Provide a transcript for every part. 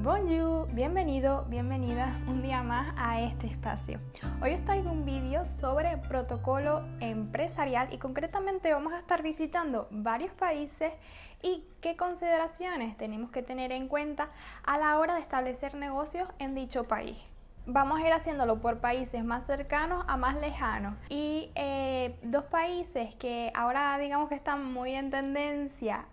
Bonjour, bienvenido, bienvenida un día más a este espacio. Hoy os traigo un vídeo sobre protocolo empresarial y concretamente vamos a estar visitando varios países y qué consideraciones tenemos que tener en cuenta a la hora de establecer negocios en dicho país. Vamos a ir haciéndolo por países más cercanos a más lejanos y dos países que ahora digamos que están muy en tendencia.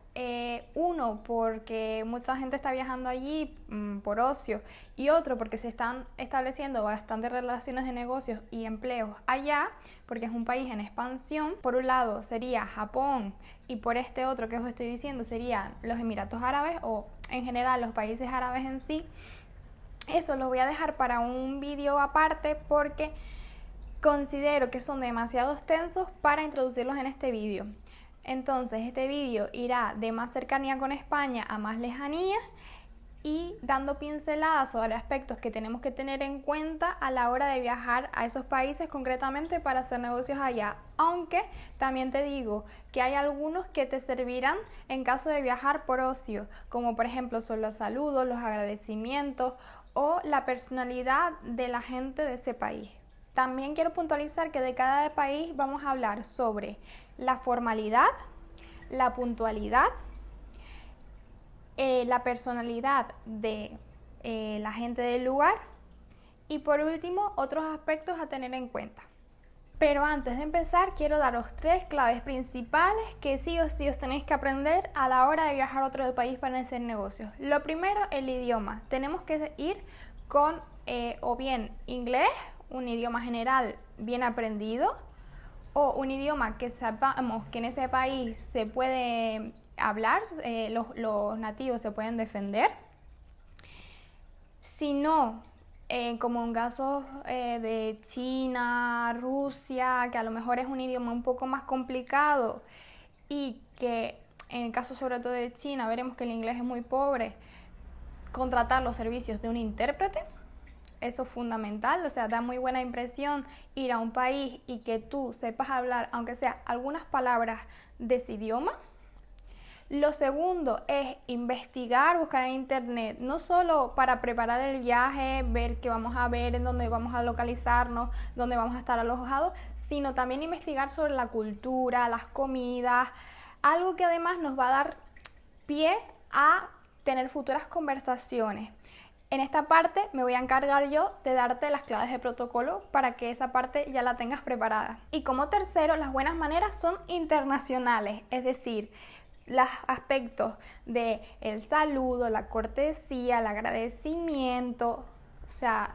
Uno porque mucha gente está viajando allí por ocio y otro porque se están estableciendo bastantes relaciones de negocios y empleos allá porque es un país en expansión. Por un lado sería Japón y por este otro que os estoy diciendo serían los Emiratos Árabes o en general los países árabes en sí. Eso lo voy a dejar para un vídeo aparte porque considero que son demasiado extensos para introducirlos en este vídeo. Entonces este vídeo irá de más cercanía con España a más lejanía y dando pinceladas sobre aspectos que tenemos que tener en cuenta a la hora de viajar a esos países concretamente para hacer negocios allá. Aunque también te digo que hay algunos que te servirán en caso de viajar por ocio, como por ejemplo son los saludos, los agradecimientos o la personalidad de la gente de ese país. También quiero puntualizar que de cada país vamos a hablar sobre la formalidad, la puntualidad, la personalidad de la gente del lugar y por último otros aspectos a tener en cuenta. Pero antes de empezar quiero daros 3 claves principales que sí o sí os tenéis que aprender a la hora de viajar a otro país para hacer negocios. Lo primero, el idioma. Tenemos que ir con o bien inglés, un idioma general bien aprendido, o un idioma que sepamos que en ese país se puede hablar, los nativos se pueden defender. Si no, como en casos de China, Rusia, que a lo mejor es un idioma un poco más complicado y que en el caso sobre todo de China veremos que el inglés es muy pobre, contratar los servicios de un intérprete. Eso es fundamental, o sea, da muy buena impresión ir a un país y que tú sepas hablar, aunque sea algunas palabras de ese idioma. Lo segundo es investigar, buscar en internet, no solo para preparar el viaje, ver qué vamos a ver, en dónde vamos a localizarnos, dónde vamos a estar alojados, sino también investigar sobre la cultura, las comidas, algo que además nos va a dar pie a tener futuras conversaciones. En esta parte me voy a encargar yo de darte las claves de protocolo para que esa parte ya la tengas preparada. Y como tercero, las buenas maneras son internacionales, es decir, los aspectos de el saludo, la cortesía, el agradecimiento, o sea,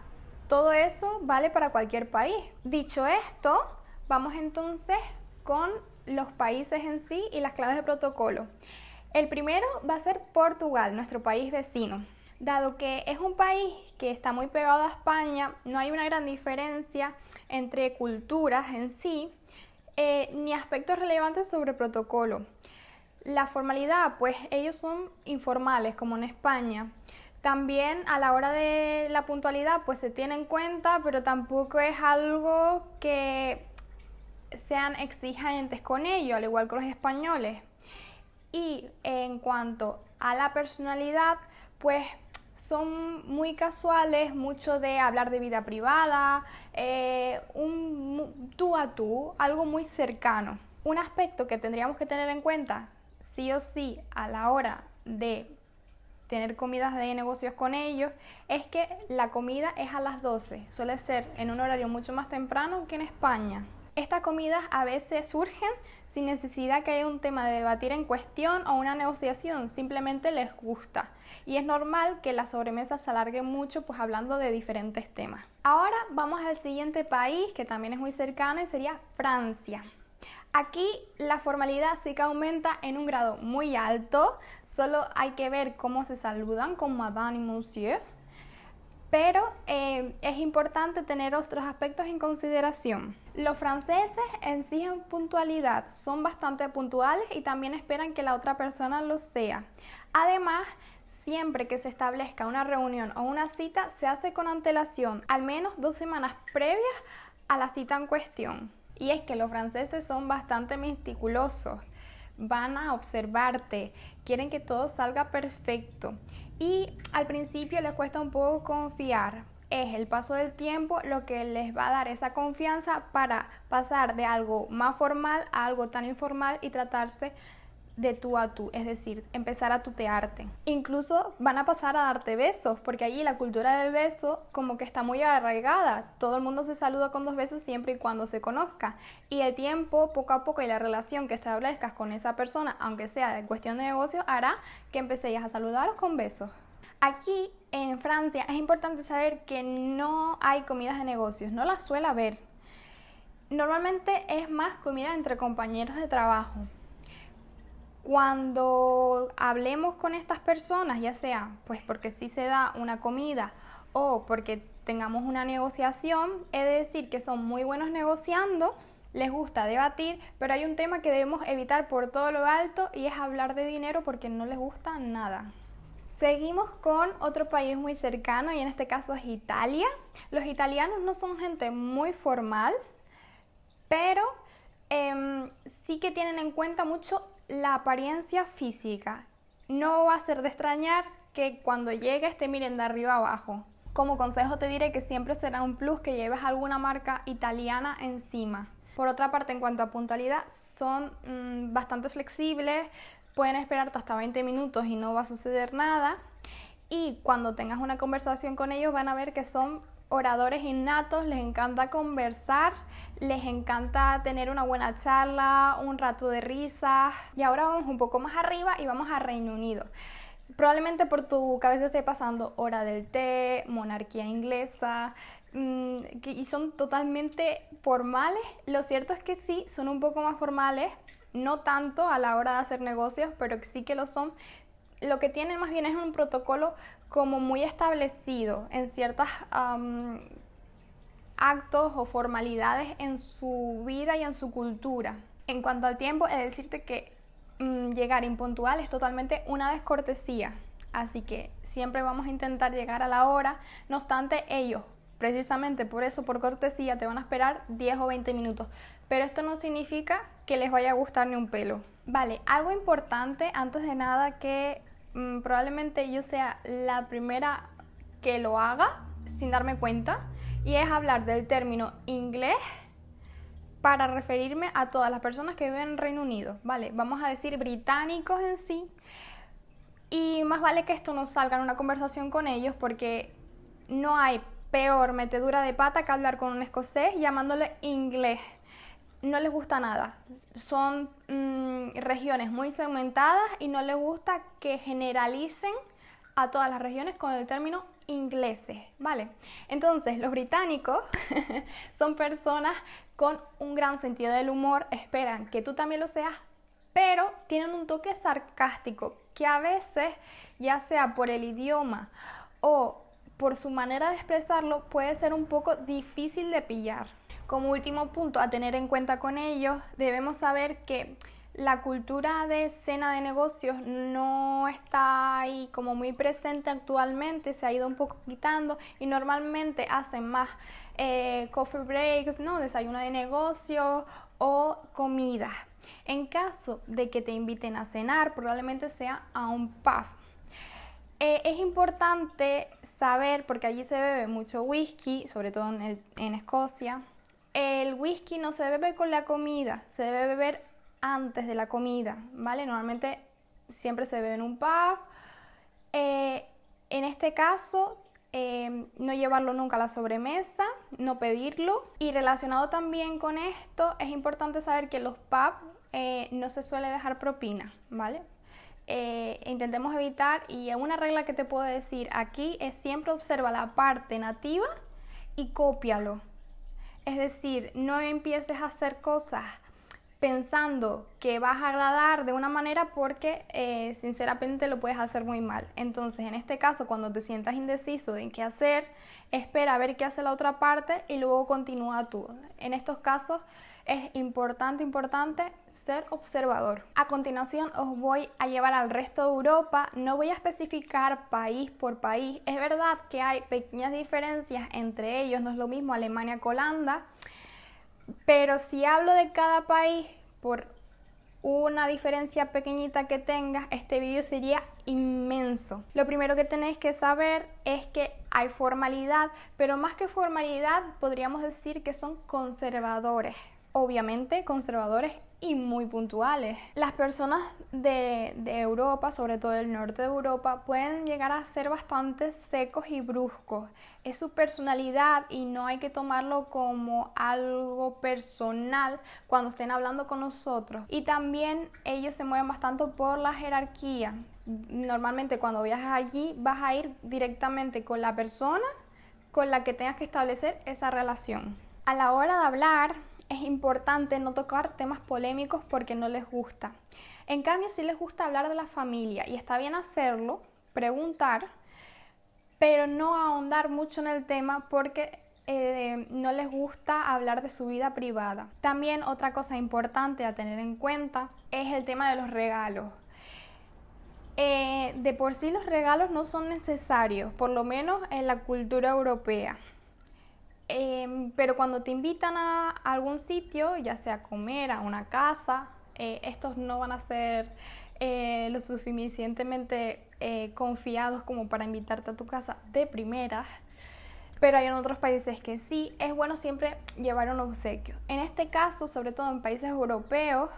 todo eso vale para cualquier país. Dicho esto, vamos entonces con los países en sí y las claves de protocolo. El primero va a ser Portugal, nuestro país vecino. Dado que es un país que está muy pegado a España, no hay una gran diferencia entre culturas en sí, ni aspectos relevantes sobre protocolo. La formalidad, pues ellos son informales, como en España. También a la hora de la puntualidad, pues se tiene en cuenta, pero tampoco es algo que sean exigentes con ello, al igual que los españoles. Y en cuanto a la personalidad, pues son muy casuales, mucho de hablar de vida privada, un tú a tú, algo muy cercano. Un aspecto que tendríamos que tener en cuenta, sí o sí, a la hora de tener comidas de negocios con ellos, es que la comida es a las 12, suele ser en un horario mucho más temprano que en España. Estas comidas a veces surgen sin necesidad que haya un tema de debatir en cuestión o una negociación, simplemente les gusta. Y es normal que la sobremesa se alargue mucho pues hablando de diferentes temas. Ahora vamos al siguiente país que también es muy cercano y sería Francia. Aquí la formalidad sí que aumenta en un grado muy alto, solo hay que ver cómo se saludan con Madame y Monsieur. Pero es importante tener otros aspectos en consideración. Los franceses en sí en puntualidad son bastante puntuales y también esperan que la otra persona lo sea. Además, siempre que se establezca una reunión o una cita, se hace con antelación, al menos 2 semanas previas a la cita en cuestión. Y es que los franceses son bastante meticulosos. Van a observarte, quieren que todo salga perfecto y al principio les cuesta un poco confiar. Es el paso del tiempo lo que les va a dar esa confianza para pasar de algo más formal a algo tan informal y tratarse de tú a tú, es decir, empezar a tutearte. Incluso van a pasar a darte besos, porque allí la cultura del beso como que está muy arraigada. Todo el mundo se saluda con 2 besos siempre y cuando se conozca. Y el tiempo, poco a poco, y la relación que establezcas con esa persona, aunque sea en cuestión de negocio, hará que empecéis a saludaros con besos. Aquí en Francia es importante saber que no hay comidas de negocios, no las suele haber. Normalmente es más comida entre compañeros de trabajo. Cuando hablemos con estas personas, ya sea pues porque sí se da una comida o porque tengamos una negociación, he de decir que son muy buenos negociando, les gusta debatir, pero hay un tema que debemos evitar por todo lo alto y es hablar de dinero porque no les gusta nada. Seguimos con otro país muy cercano y en este caso es Italia. Los italianos no son gente muy formal, pero sí que tienen en cuenta mucho la apariencia física. No va a ser de extrañar que cuando llegues te miren de arriba abajo. Como consejo te diré que siempre será un plus que lleves alguna marca italiana encima. Por otra parte, en cuanto a puntualidad, son bastante flexibles, pueden esperarte hasta 20 minutos y no va a suceder nada. Y cuando tengas una conversación con ellos van a ver que son oradores innatos, les encanta conversar, les encanta tener una buena charla, un rato de risas. Y ahora vamos un poco más arriba y vamos a Reino Unido. Probablemente por tu cabeza esté pasando hora del té, monarquía inglesa, y son totalmente formales. Lo cierto es que sí, son un poco más formales, no tanto a la hora de hacer negocios, pero sí que lo son. Lo que tienen más bien es un protocolo como muy establecido en ciertos actos o formalidades en su vida y en su cultura. En cuanto al tiempo, he de decirte que llegar impuntual es totalmente una descortesía, así que siempre vamos a intentar llegar a la hora. No obstante, ellos, precisamente por eso, por cortesía, te van a esperar 10 o 20 minutos, pero esto no significa que les vaya a gustar ni un pelo. Vale, algo importante antes de nada que probablemente yo sea la primera que lo haga sin darme cuenta, y es hablar del término inglés para referirme a todas las personas que viven en Reino Unido, ¿vale? Vamos a decir británicos en sí, y más vale que esto no salga en una conversación con ellos porque no hay peor metedura de pata que hablar con un escocés llamándole inglés. No les gusta nada, son regiones muy segmentadas y no les gusta que generalicen a todas las regiones con el término ingleses, ¿vale? Entonces, los británicos son personas con un gran sentido del humor, esperan que tú también lo seas, pero tienen un toque sarcástico que a veces, ya sea por el idioma o por su manera de expresarlo, puede ser un poco difícil de pillar. Como último punto a tener en cuenta con ellos, debemos saber que la cultura de cena de negocios no está ahí como muy presente actualmente, se ha ido un poco quitando y normalmente hacen más coffee breaks, ¿no? Desayuno de negocios o comidas. En caso de que te inviten a cenar, probablemente sea a un pub. Es importante saber, porque allí se bebe mucho whisky, sobre todo en Escocia. El whisky no se bebe con la comida, se debe beber antes de la comida, ¿vale? Normalmente siempre se bebe en un pub. En este caso, no llevarlo nunca a la sobremesa, no pedirlo. Y relacionado también con esto, es importante saber que en los pubs no se suele dejar propina, ¿vale? Intentemos evitar, y una regla que te puedo decir aquí es siempre observa la parte nativa y cópialo. Es decir, no empieces a hacer cosas pensando que vas a agradar de una manera porque sinceramente lo puedes hacer muy mal. Entonces, en este caso, cuando te sientas indeciso de qué hacer, espera a ver qué hace la otra parte y luego continúa tú. En estos casos es importante ser observador. A continuación os voy a llevar al resto de Europa. No voy a especificar país por país. Es verdad que hay pequeñas diferencias entre ellos, no es lo mismo Alemania que Holanda, pero si hablo de cada país por una diferencia pequeñita que tengas, este vídeo sería inmenso. Lo primero que tenéis que saber es que hay formalidad, pero más que formalidad podríamos decir que son conservadores. Obviamente conservadores y muy puntuales. Las personas de Europa, sobre todo del norte de Europa, pueden llegar a ser bastante secos y bruscos. Es su personalidad y no hay que tomarlo como algo personal cuando estén hablando con nosotros. Y también ellos se mueven bastante por la jerarquía. Normalmente cuando viajas allí vas a ir directamente con la persona con la que tengas que establecer esa relación. A la hora de hablar, es importante no tocar temas polémicos porque no les gusta. En cambio, sí les gusta hablar de la familia y está bien hacerlo, preguntar, pero no ahondar mucho en el tema porque no les gusta hablar de su vida privada. También otra cosa importante a tener en cuenta es el tema de los regalos. De por sí los regalos no son necesarios, por lo menos en la cultura europea. Pero cuando te invitan a algún sitio, ya sea a comer, a una casa, estos no van a ser lo suficientemente confiados como para invitarte a tu casa de primeras, pero hay en otros países que sí. Es bueno siempre llevar un obsequio. En este caso, sobre todo en países europeos,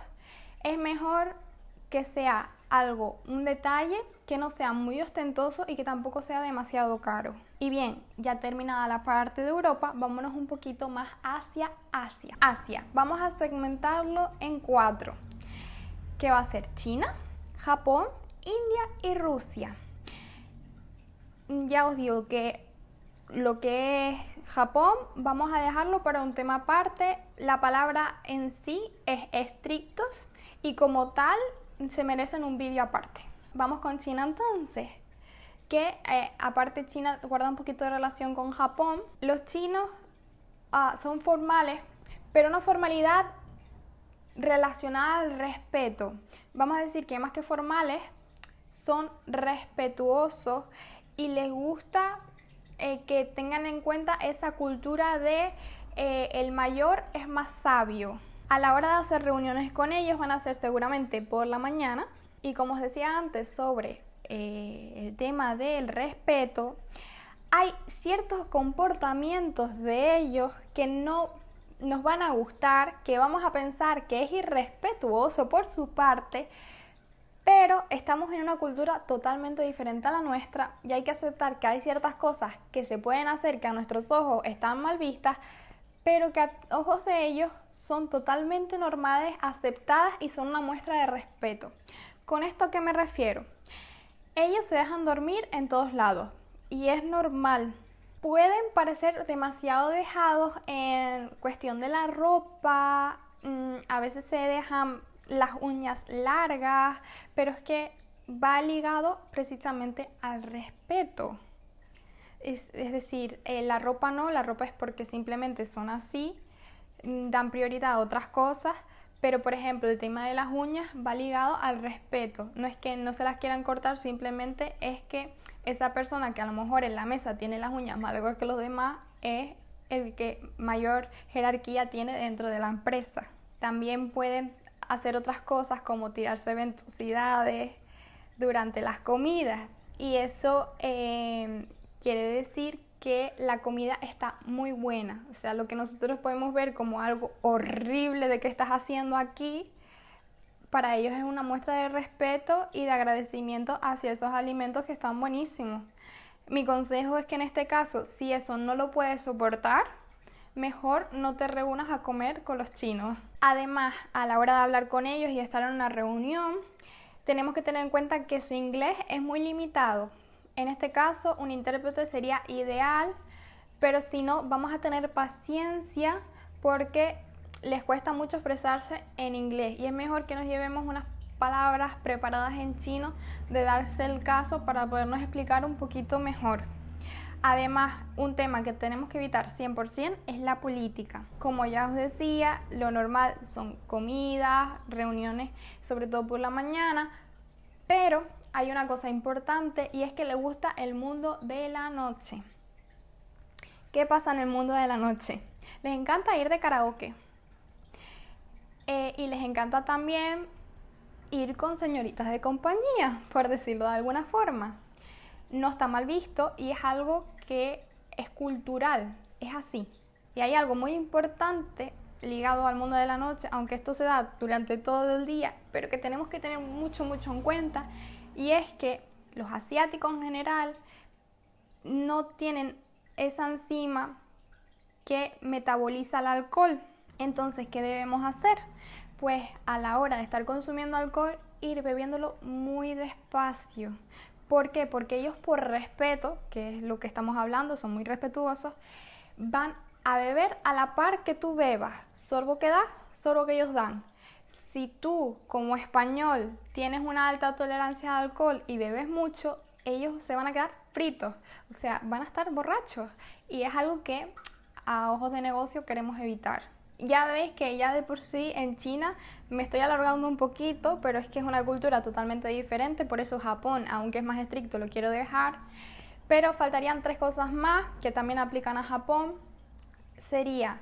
es mejor que sea algo, un detalle que no sea muy ostentoso y que tampoco sea demasiado caro. Y bien, ya terminada la parte de Europa, vámonos un poquito más hacia Asia. Asia, vamos a segmentarlo en 4, que va a ser China, Japón, India y Rusia. Ya os digo que lo que es Japón vamos a dejarlo para un tema aparte. La palabra en sí es estrictos y como tal se merecen un vídeo aparte. Vamos con China entonces, que aparte China guarda un poquito de relación con Japón. Los chinos son formales, pero una formalidad relacionada al respeto. Vamos a decir que más que formales, son respetuosos y les gusta que tengan en cuenta esa cultura de el mayor es más sabio. A la hora de hacer reuniones con ellos van a ser seguramente por la mañana. Y como os decía antes sobre el tema del respeto, hay ciertos comportamientos de ellos que no nos van a gustar, que vamos a pensar que es irrespetuoso por su parte, pero estamos en una cultura totalmente diferente a la nuestra y hay que aceptar que hay ciertas cosas que se pueden hacer que a nuestros ojos están mal vistas, pero que a ojos de ellos son totalmente normales, aceptadas y son una muestra de respeto. ¿Con esto a qué me refiero? Ellos se dejan dormir en todos lados y es normal. Pueden parecer demasiado dejados en cuestión de la ropa, a veces se dejan las uñas largas, pero es que va ligado precisamente al respeto. Es decir, la ropa no, la ropa es porque simplemente son así, dan prioridad a otras cosas, pero por ejemplo el tema de las uñas va ligado al respeto. No es que no se las quieran cortar, simplemente es que esa persona que a lo mejor en la mesa tiene las uñas más largas que los demás es el que mayor jerarquía tiene dentro de la empresa. También pueden hacer otras cosas como tirarse ventosidades durante las comidas y eso quiere decir que la comida está muy buena. O sea, lo que nosotros podemos ver como algo horrible de que estás haciendo aquí, para ellos es una muestra de respeto y de agradecimiento hacia esos alimentos que están buenísimos. Mi consejo es que en este caso, si eso no lo puedes soportar, mejor no te reúnas a comer con los chinos. Además, a la hora de hablar con ellos y estar en una reunión, tenemos que tener en cuenta que su inglés es muy limitado. En este caso, un intérprete sería ideal, pero si no, vamos a tener paciencia porque les cuesta mucho expresarse en inglés y es mejor que nos llevemos unas palabras preparadas en chino de darse el caso para podernos explicar un poquito mejor. Además, un tema que tenemos que evitar 100% es la política. Como ya os decía, lo normal son comidas, reuniones, sobre todo por la mañana, pero hay una cosa importante y es que les gusta el mundo de la noche. ¿Qué pasa en el mundo de la noche? Les encanta ir de karaoke y les encanta también ir con señoritas de compañía, por decirlo de alguna forma. No está mal visto y es algo que es cultural, es así. Y hay algo muy importante ligado al mundo de la noche, aunque esto se da durante todo el día, pero que tenemos que tener mucho en cuenta, y es que los asiáticos en general no tienen esa enzima que metaboliza el alcohol. Entonces, ¿qué debemos hacer? Pues a la hora de estar consumiendo alcohol, ir bebiéndolo muy despacio. ¿Por qué? Porque ellos, por respeto, que es lo que estamos hablando, son muy respetuosos, van a beber a la par que tú bebas. Sorbo que das, sorbo que ellos dan. Si tú, como español, tienes una alta tolerancia al alcohol y bebes mucho, ellos se van a quedar fritos, o sea, van a estar borrachos. Y es algo que a ojos de negocio queremos evitar. Ya veis que ya de por sí en China me estoy alargando un poquito, pero es que es una cultura totalmente diferente, por eso Japón, aunque es más estricto, lo quiero dejar. Pero faltarían 3 cosas más que también aplican a Japón. Sería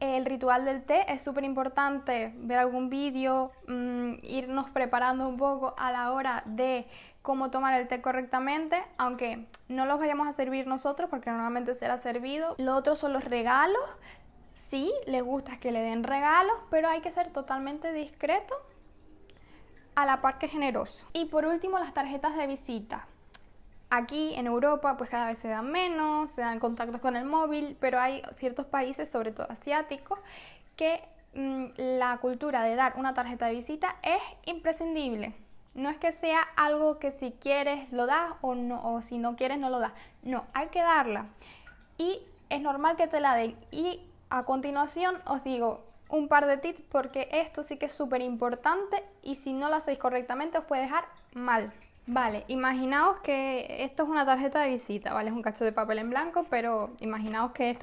el ritual del té. Es súper importante ver algún vídeo, irnos preparando un poco a la hora de cómo tomar el té correctamente, aunque no los vayamos a servir nosotros porque normalmente será servido. Lo otro son los regalos. Sí, les gusta que le den regalos, pero hay que ser totalmente discreto a la par que generoso. Y por último, las tarjetas de visita. Aquí en Europa pues cada vez se dan menos, se dan contactos con el móvil, pero hay ciertos países, sobre todo asiáticos, que la cultura de dar una tarjeta de visita es imprescindible. No es que sea algo que si quieres lo das o, no, o si no quieres no lo das. No, hay que darla. Y es normal que te la den. Y a continuación os digo un par de tips porque esto sí que es súper importante y si no lo hacéis correctamente os puede dejar mal. Vale, imaginaos que esto es una tarjeta de visita, ¿vale? Es un cacho de papel en blanco, pero imaginaos que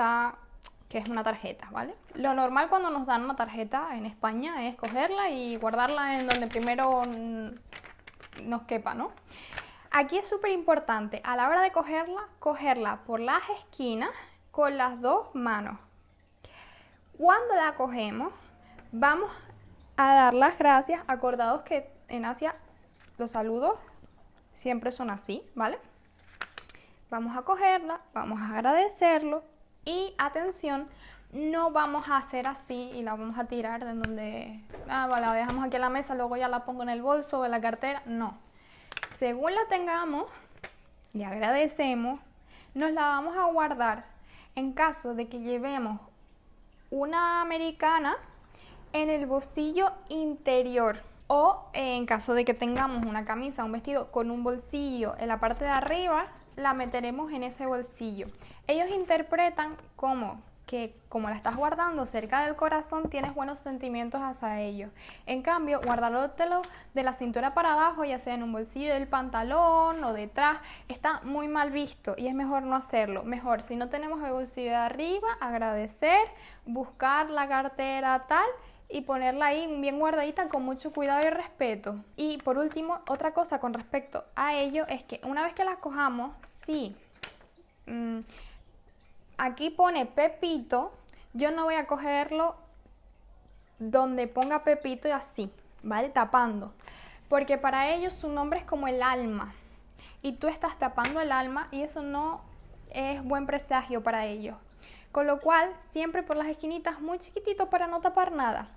es una tarjeta, ¿vale? Lo normal cuando nos dan una tarjeta en España es cogerla y guardarla en donde primero nos quepa, ¿no? Aquí es súper importante, a la hora de cogerla por las esquinas con las 2 manos. Cuando la cogemos, vamos a dar las gracias, acordados que en Asia los saludos siempre son así, ¿vale? Vamos a cogerla, vamos a agradecerlo y atención, no vamos a hacer así y la vamos a tirar de donde, vale, la dejamos aquí en la mesa, luego ya la pongo en el bolso o en la cartera, no. Según la tengamos, le agradecemos, nos la vamos a guardar en caso de que llevemos una americana en el bolsillo interior. O en caso de que tengamos una camisa o un vestido con un bolsillo en la parte de arriba, la meteremos en ese bolsillo. Ellos interpretan como que como la estás guardando cerca del corazón, tienes buenos sentimientos hacia ellos. En cambio, guardártelo de la cintura para abajo, ya sea en un bolsillo del pantalón o detrás, está muy mal visto y es mejor no hacerlo. Mejor, si no tenemos el bolsillo de arriba, agradecer, buscar la cartera tal y ponerla ahí bien guardadita con mucho cuidado y respeto. Y por último, otra cosa con respecto a ello es que una vez que las cojamos, sí, aquí pone Pepito, yo no voy a cogerlo donde ponga Pepito y así, ¿vale? Tapando, porque para ellos su nombre es como el alma y tú estás tapando el alma y eso no es buen presagio para ellos. Con lo cual, siempre por las esquinitas muy chiquitito para no tapar nada.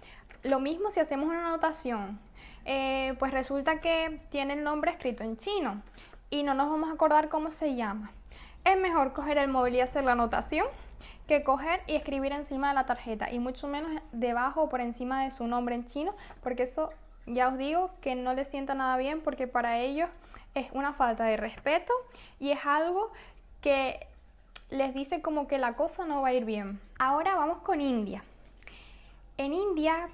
Lo mismo si hacemos una anotación, pues resulta que tiene el nombre escrito en chino y no nos vamos a acordar cómo se llama. Es mejor coger el móvil y hacer la anotación que coger y escribir encima de la tarjeta y mucho menos debajo o por encima de su nombre en chino, porque eso ya os digo que no les sienta nada bien porque para ellos es una falta de respeto y es algo que les dice como que la cosa no va a ir bien. Ahora vamos con India. En India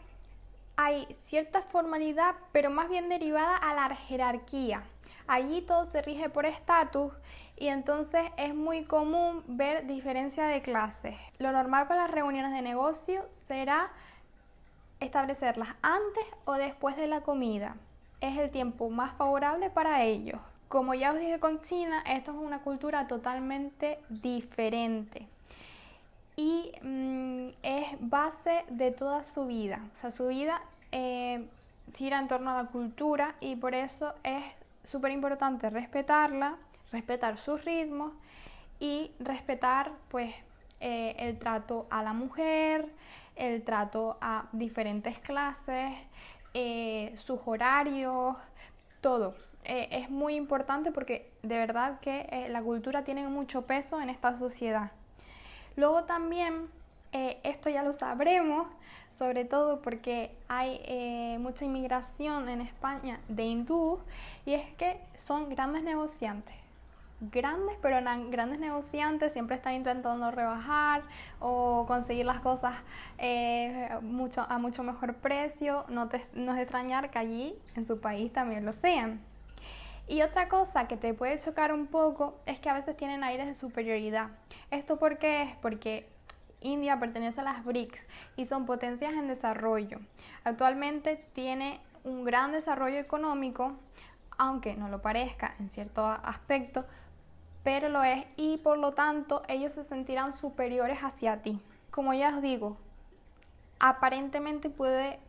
hay cierta formalidad, pero más bien derivada a la jerarquía. Allí todo se rige por estatus y entonces es muy común ver diferencia de clases. Lo normal para las reuniones de negocio será establecerlas antes o después de la comida. Es el tiempo más favorable para ellos. Como ya os dije con China, esto es una cultura totalmente diferente y es base de toda su vida. O sea, su vida gira en torno a la cultura y por eso es súper importante respetarla, respetar sus ritmos y respetar pues el trato a la mujer, el trato a diferentes clases, sus horarios, todo. Es muy importante porque de verdad que la cultura tiene mucho peso en esta sociedad. Luego también, esto ya lo sabremos, sobre todo porque hay mucha inmigración en España de hindúes, y es que son grandes negociantes. Grandes, pero grandes negociantes, siempre están intentando rebajar o conseguir las cosas a mucho mejor precio. No es de extrañar que allí en su país también lo sean. Y otra cosa que te puede chocar un poco es que a veces tienen aires de superioridad. ¿Esto por qué es? Porque India pertenece a las BRICS y son potencias en desarrollo. Actualmente tiene un gran desarrollo económico, aunque no lo parezca en cierto aspecto, pero lo es, y por lo tanto ellos se sentirán superiores hacia ti. Como ya os digo, aparentemente puede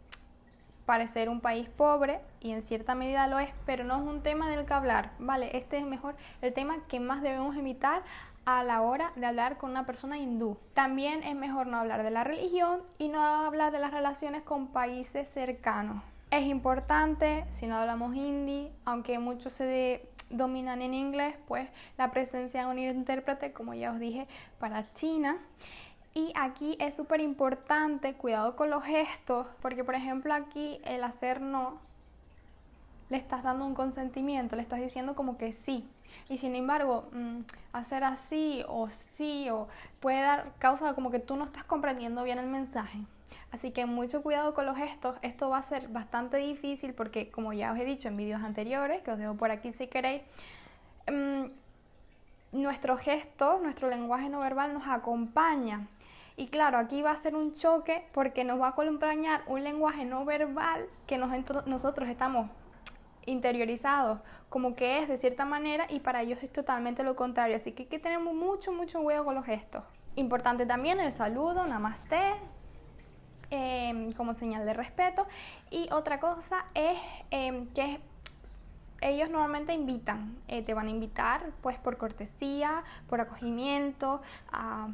parecer un país pobre, y en cierta medida lo es, pero no es un tema del que hablar, ¿vale? Este es mejor el tema que más debemos evitar a la hora de hablar con una persona hindú. También es mejor no hablar de la religión y no hablar de las relaciones con países cercanos. Es importante, si no hablamos hindi, aunque muchos se dominan en inglés, pues la presencia de un intérprete, como ya os dije, para China. Y aquí es súper importante, cuidado con los gestos, porque por ejemplo aquí el hacer no, le estás dando un consentimiento, le estás diciendo como que sí. Y sin embargo, hacer así o sí, o puede dar causa como que tú no estás comprendiendo bien el mensaje. Así que mucho cuidado con los gestos. Esto va a ser bastante difícil porque, como ya os he dicho en vídeos anteriores, que os dejo por aquí si queréis, nuestro gesto, nuestro lenguaje no verbal nos acompaña. Y claro, aquí va a ser un choque porque nos va a acompañar un lenguaje no verbal que nosotros estamos interiorizados como que es de cierta manera, y para ellos es totalmente lo contrario. Así que hay que tener mucho cuidado con los gestos. Importante también el saludo, namaste, como señal de respeto. Y otra cosa es que ellos normalmente invitan, te van a invitar pues por cortesía, por acogimiento, a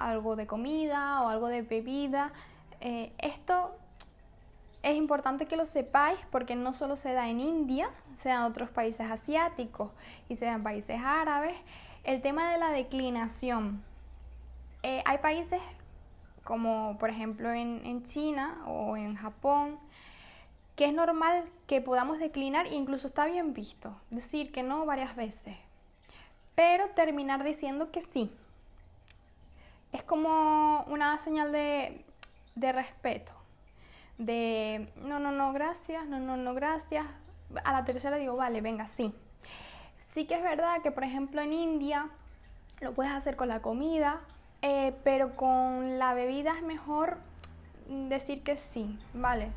algo de comida o algo de bebida. Esto es importante que lo sepáis porque no solo se da en India, se da en otros países asiáticos y se da en países árabes. El tema de la declinación. Hay países como por ejemplo en China o en Japón, que es normal que podamos declinar e incluso está bien visto decir que no varias veces, pero terminar diciendo que sí. Es como una señal de respeto, de no, gracias, no, gracias. A la tercera digo, vale, venga, sí. Sí que es verdad que, por ejemplo, en India lo puedes hacer con la comida, pero con la bebida es mejor decir que sí, ¿vale?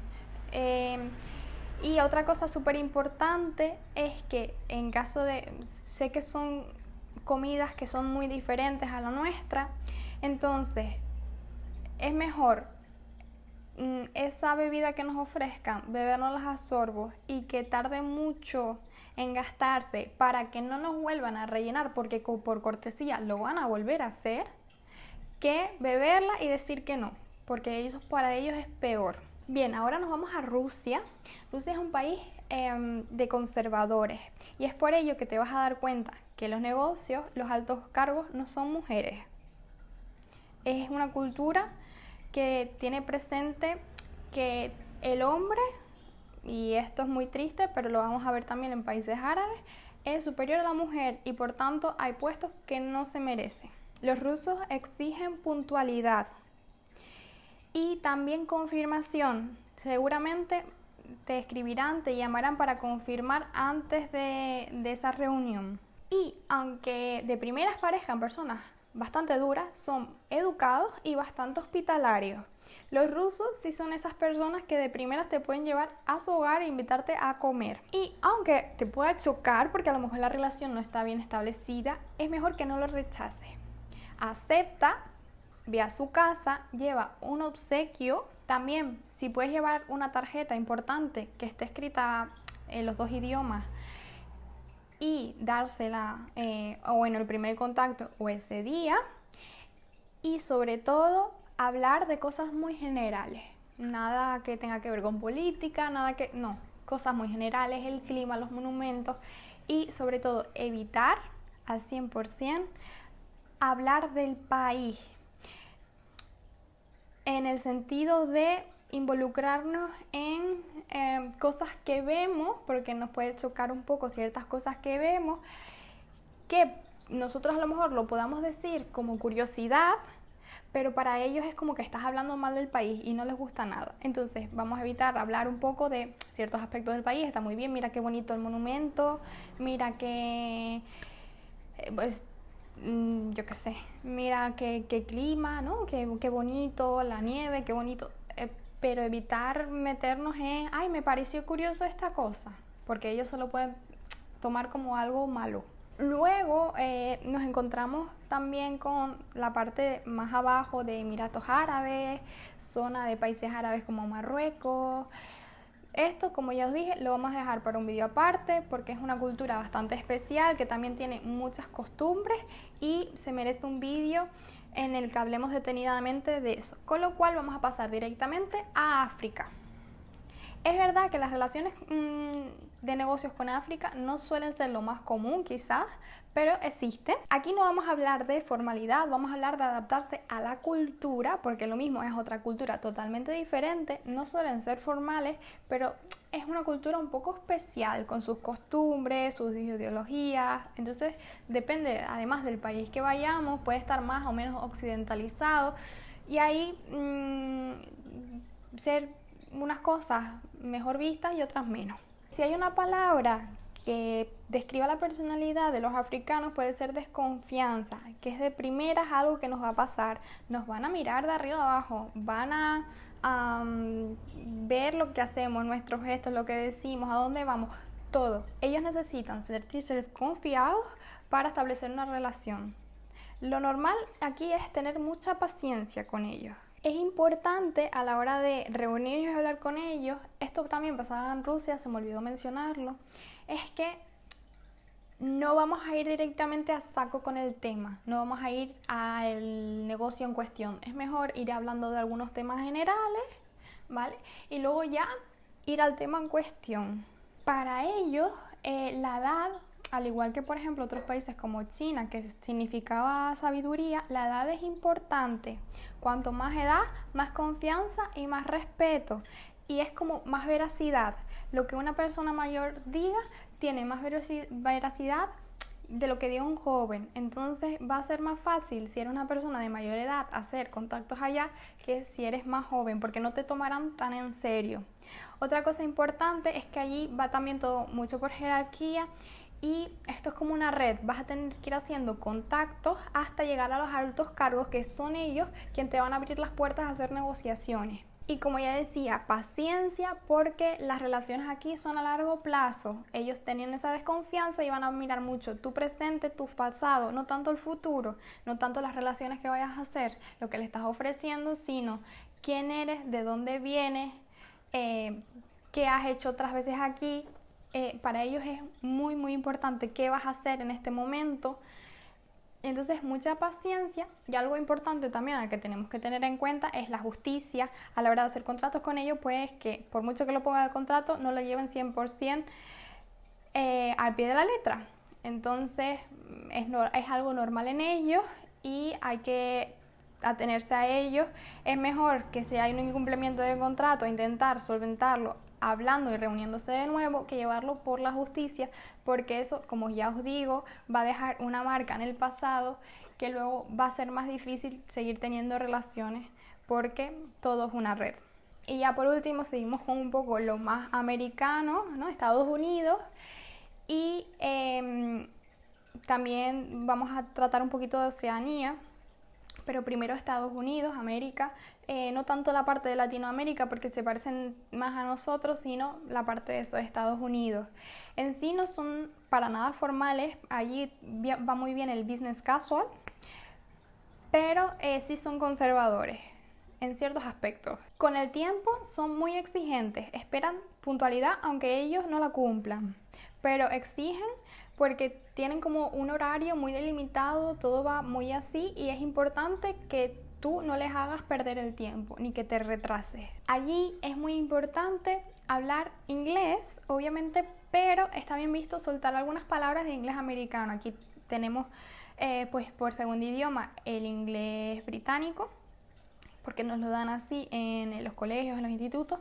Y otra cosa súper importante es que en caso de, sé que son comidas que son muy diferentes a la nuestra, entonces es mejor esa bebida que nos ofrezcan, bebernoslas a sorbos y que tarde mucho en gastarse para que no nos vuelvan a rellenar porque por cortesía lo van a volver a hacer, que beberla y decir que no, porque para ellos es peor. Bien, ahora nos vamos a Rusia. Rusia es un país de conservadores y es por ello que te vas a dar cuenta que los negocios, los altos cargos no son mujeres. Es una cultura que tiene presente que el hombre, y esto es muy triste, pero lo vamos a ver también en países árabes, es superior a la mujer y por tanto hay puestos que no se merecen. Los rusos exigen puntualidad y también confirmación. Seguramente te escribirán, te llamarán para confirmar antes de esa reunión. Y aunque de primeras parezcan personas bastante duras, son educados y bastante hospitalarios. Los rusos sí son esas personas que de primeras te pueden llevar a su hogar e invitarte a comer. Y aunque te pueda chocar porque a lo mejor la relación no está bien establecida, es mejor que no lo rechaces. Acepta, ve a su casa, lleva un obsequio. También, si puedes llevar una tarjeta importante que esté escrita en los dos idiomas y dársela, o bueno, el primer contacto o ese día, y sobre todo hablar de cosas muy generales, nada que tenga que ver con política, no, cosas muy generales, el clima, los monumentos, y sobre todo evitar al 100% hablar del país, en el sentido de involucrarnos en cosas que vemos, porque nos puede chocar un poco ciertas cosas que vemos, que nosotros a lo mejor lo podamos decir como curiosidad, pero para ellos es como que estás hablando mal del país y no les gusta nada. Entonces vamos a evitar hablar un poco de ciertos aspectos del país. Está muy bien, mira qué bonito el monumento, mira que, pues, yo qué sé, mira qué clima, ¿no? Qué bonito, la nieve, qué bonito. Pero evitar meternos en, ay, me pareció curioso esta cosa, porque ellos solo pueden tomar como algo malo. Luego nos encontramos también con la parte más abajo de Emiratos Árabes, zona de países árabes como Marruecos. Esto, como ya os dije, lo vamos a dejar para un vídeo aparte porque es una cultura bastante especial que también tiene muchas costumbres y se merece un vídeo en el que hablemos detenidamente de eso. Con lo cual vamos a pasar directamente a África. Es verdad que las relaciones de negocios con África no suelen ser lo más común quizás, pero existen. Aquí no vamos a hablar de formalidad, vamos a hablar de adaptarse a la cultura, porque lo mismo es otra cultura totalmente diferente, no suelen ser formales, pero es una cultura un poco especial, con sus costumbres, sus ideologías, entonces depende, además del país que vayamos, puede estar más o menos occidentalizado, y ahí ser unas cosas mejor vistas y otras menos. Si hay una palabra que describa la personalidad de los africanos, puede ser desconfianza, que es de primeras algo que nos va a pasar. Nos van a mirar de arriba abajo, van a ver lo que hacemos, nuestros gestos, lo que decimos, a dónde vamos, todo. Ellos necesitan sentirse confiados para establecer una relación. Lo normal aquí es tener mucha paciencia con ellos. Es importante a la hora de reunirnos y hablar con ellos, esto también pasaba en Rusia, se me olvidó mencionarlo, es que no vamos a ir directamente a saco con el tema, no vamos a ir al negocio en cuestión. Es mejor ir hablando de algunos temas generales, ¿vale? Y luego ya ir al tema en cuestión. Para ellos, la edad, al igual que por ejemplo otros países como China, que significaba sabiduría, la edad es importante. Cuanto más edad, más confianza y más respeto. Y es como más veracidad. Lo que una persona mayor diga tiene más veracidad de lo que diga un joven. Entonces va a ser más fácil si eres una persona de mayor edad hacer contactos allá que si eres más joven, porque no te tomarán tan en serio. Otra cosa importante es que allí va también todo mucho por jerarquía. Y esto es como una red, vas a tener que ir haciendo contactos hasta llegar a los altos cargos, que son ellos quienes te van a abrir las puertas a hacer negociaciones. Y como ya decía, paciencia, porque las relaciones aquí son a largo plazo. Ellos tenían esa desconfianza y van a mirar mucho tu presente, tu pasado, no tanto el futuro, no tanto las relaciones que vayas a hacer, lo que le estás ofreciendo, sino quién eres, de dónde vienes, qué has hecho otras veces aquí. Para ellos es muy muy importante qué vas a hacer en este momento. Entonces mucha paciencia, y algo importante también al que tenemos que tener en cuenta es la justicia a la hora de hacer contratos con ellos, pues que por mucho que lo ponga de contrato no lo lleven 100% al pie de la letra. Entonces es algo normal en ellos y hay que atenerse a ellos. Es mejor que si hay un incumplimiento de contrato intentar solventarlo hablando y reuniéndose de nuevo que llevarlo por la justicia, porque eso, como ya os digo, va a dejar una marca en el pasado que luego va a ser más difícil seguir teniendo relaciones porque todo es una red. Y ya por último seguimos con un poco lo más americano, ¿no? Estados Unidos, y también vamos a tratar un poquito de Oceanía, pero primero Estados Unidos, América, no tanto la parte de Latinoamérica porque se parecen más a nosotros, sino la parte de eso de Estados Unidos. En sí no son para nada formales, allí va muy bien el business casual, pero sí son conservadores. en ciertos aspectos. Con el tiempo son muy exigentes, esperan puntualidad aunque ellos no la cumplan, pero exigen porque tienen como un horario muy delimitado, todo va muy así y es importante que tú no les hagas perder el tiempo ni que te retrases. Allí es muy importante hablar inglés, obviamente, pero está bien visto soltar algunas palabras de inglés americano. Aquí tenemos pues por segundo idioma el inglés británico, porque nos lo dan así en los colegios, en los institutos,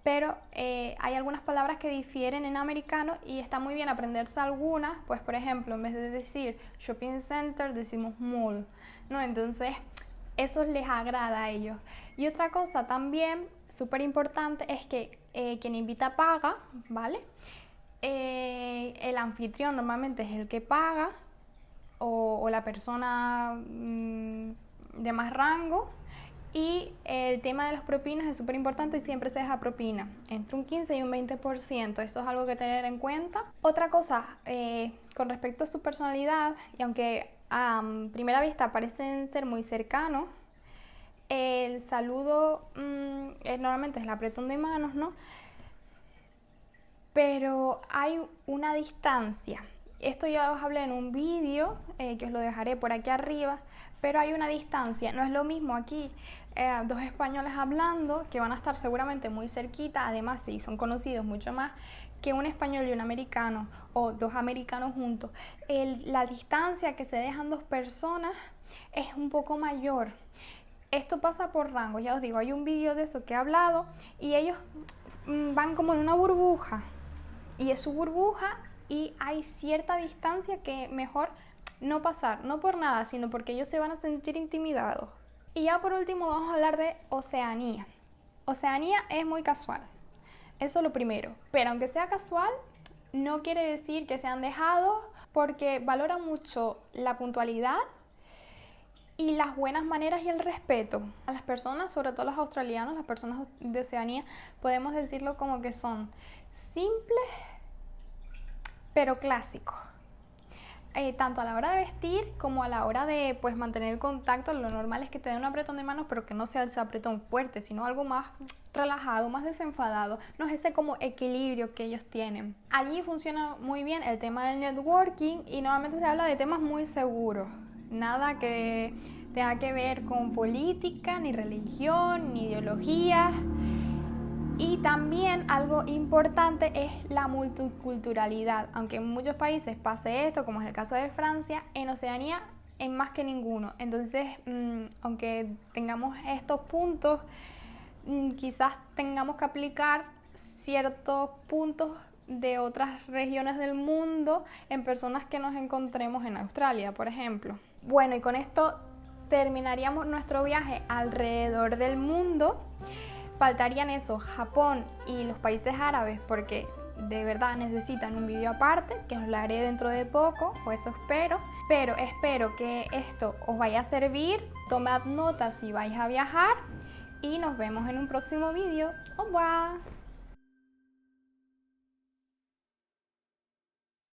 pero hay algunas palabras que difieren en americano y está muy bien aprenderse algunas, pues por ejemplo, en vez de decir shopping center, decimos mall, ¿no? Entonces, eso les agrada a ellos. Y otra cosa también súper importante es que quien invita paga, ¿vale? El anfitrión normalmente es el que paga o la persona de más rango. Y el tema de las propinas es súper importante y siempre se deja propina, entre un 15 y un 20%, esto es algo que tener en cuenta. Otra cosa, con respecto a su personalidad, y aunque a primera vista parecen ser muy cercanos, el saludo normalmente es el apretón de manos, ¿no? Pero hay una distancia. Esto ya os hablé en un vídeo, que os lo dejaré por aquí arriba, pero hay una distancia. No es lo mismo aquí dos españoles hablando, que van a estar seguramente muy cerquita, además si son conocidos mucho más, que un español y un americano, o dos americanos juntos. La distancia que se dejan dos personas es un poco mayor. Esto pasa por rango, ya os digo, hay un vídeo de eso que he hablado, y ellos van como en una burbuja, y es su burbuja, y hay cierta distancia que mejor no pasar, no por nada, sino porque ellos se van a sentir intimidados. Y ya por último vamos a hablar de Oceanía. Oceanía es muy casual, eso es lo primero, pero aunque sea casual, no quiere decir que sean dejados, porque valoran mucho la puntualidad y las buenas maneras y el respeto. A las personas, sobre todo los australianos, las personas de Oceanía, podemos decirlo como que son simples, pero clásicos. Tanto a la hora de vestir como a la hora de pues mantener el contacto. Lo normal es que te den un apretón de manos, pero que no sea ese apretón fuerte, sino algo más relajado, más desenfadado. No es ese como equilibrio que ellos tienen. Allí funciona muy bien el tema del networking y normalmente se habla de temas muy seguros. Nada que tenga que ver con política, ni religión, ni ideología. Y también algo importante es la multiculturalidad. Aunque en muchos países pase esto, como es el caso de Francia, en Oceanía en más que ninguno. Entonces, aunque tengamos estos puntos, quizás tengamos que aplicar ciertos puntos de otras regiones del mundo en personas que nos encontremos en Australia, por ejemplo. Bueno, y con esto terminaríamos nuestro viaje alrededor del mundo. Faltarían eso, Japón y los países árabes, porque de verdad necesitan un vídeo aparte, que os lo haré dentro de poco, o eso espero. Pero espero que esto os vaya a servir, tomad notas si vais a viajar y nos vemos en un próximo vídeo. ¡Au revoir!